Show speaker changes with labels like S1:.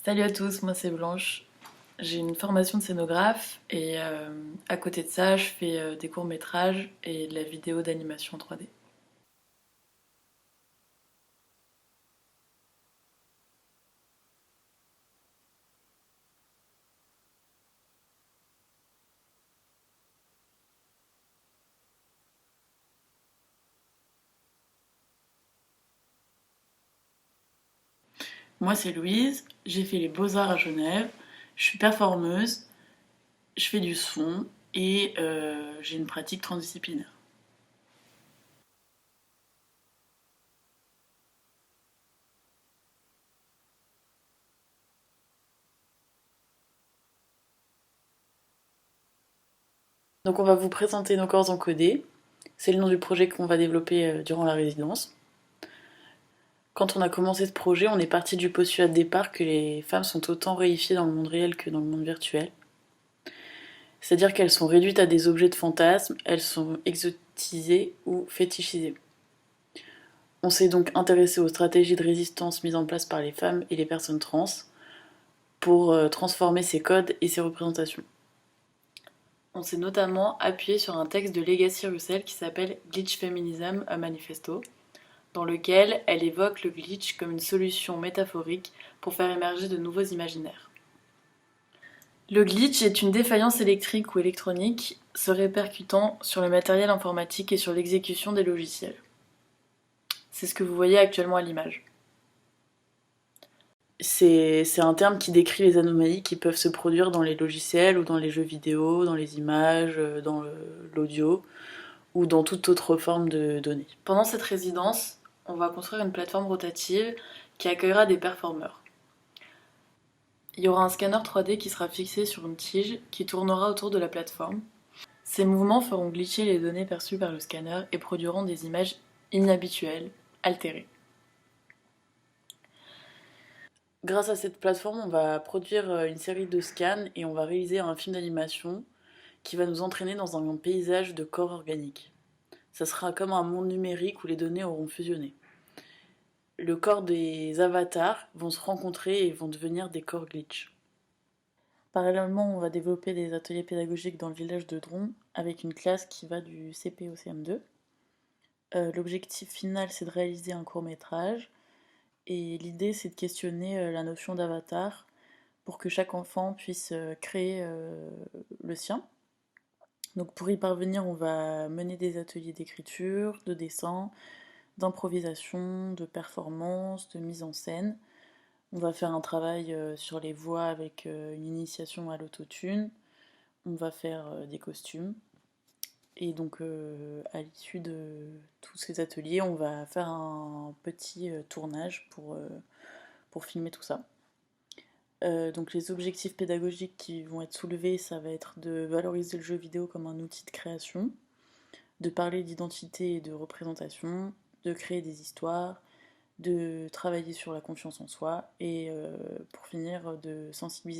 S1: Salut à tous, moi c'est Blanche. J'ai une formation de scénographe et à côté de ça, je fais des courts-métrages et de la vidéo d'animation 3D. Moi c'est Louise, j'ai fait les Beaux-Arts à Genève, je suis performeuse, je fais du son et j'ai une pratique transdisciplinaire. Donc on va vous présenter nos corps encodés, c'est le nom du projet qu'on va développer durant la résidence. Quand on a commencé ce projet, on est parti du postulat de départ que les femmes sont autant réifiées dans le monde réel que dans le monde virtuel. C'est-à-dire qu'elles sont réduites à des objets de fantasme, elles sont exotisées ou fétichisées. On s'est donc intéressé aux stratégies de résistance mises en place par les femmes et les personnes trans pour transformer ces codes et ces représentations. On s'est notamment appuyé sur un texte de Legacy Russell qui s'appelle Glitch Feminism, a Manifesto, dans lequel elle évoque le glitch comme une solution métaphorique pour faire émerger de nouveaux imaginaires. Le glitch est une défaillance électrique ou électronique se répercutant sur le matériel informatique et sur l'exécution des logiciels. C'est ce que vous voyez actuellement à l'image. C'est un terme qui décrit les anomalies qui peuvent se produire dans les logiciels ou dans les jeux vidéo, dans les images, dans l'audio ou dans toute autre forme de données. Pendant cette résidence, on va construire une plateforme rotative qui accueillera des performeurs. Il y aura un scanner 3D qui sera fixé sur une tige qui tournera autour de la plateforme. Ces mouvements feront glitcher les données perçues par le scanner et produiront des images inhabituelles, altérées. Grâce à cette plateforme, on va produire une série de scans et on va réaliser un film d'animation qui va nous entraîner dans un paysage de corps organiques. Ça sera comme un monde numérique où les données auront fusionné. Le corps des avatars vont se rencontrer et vont devenir des corps glitch. Parallèlement, on va développer des ateliers pédagogiques dans le village de Dron avec une classe qui va du CP au CM2. L'objectif final, c'est de réaliser un court-métrage et l'idée, c'est de questionner la notion d'avatar pour que chaque enfant puisse créer le sien. Donc pour y parvenir, on va mener des ateliers d'écriture, de dessin, d'improvisation, de performance, de mise en scène. On va faire un travail sur les voix avec une initiation à l'autotune. On va faire des costumes. Et donc à l'issue de tous ces ateliers, on va faire un petit tournage pour filmer tout ça. Donc les objectifs pédagogiques qui vont être soulevés, ça va être de valoriser le jeu vidéo comme un outil de création, de parler d'identité et de représentation, de créer des histoires, de travailler sur la confiance en soi et pour finir de sensibiliser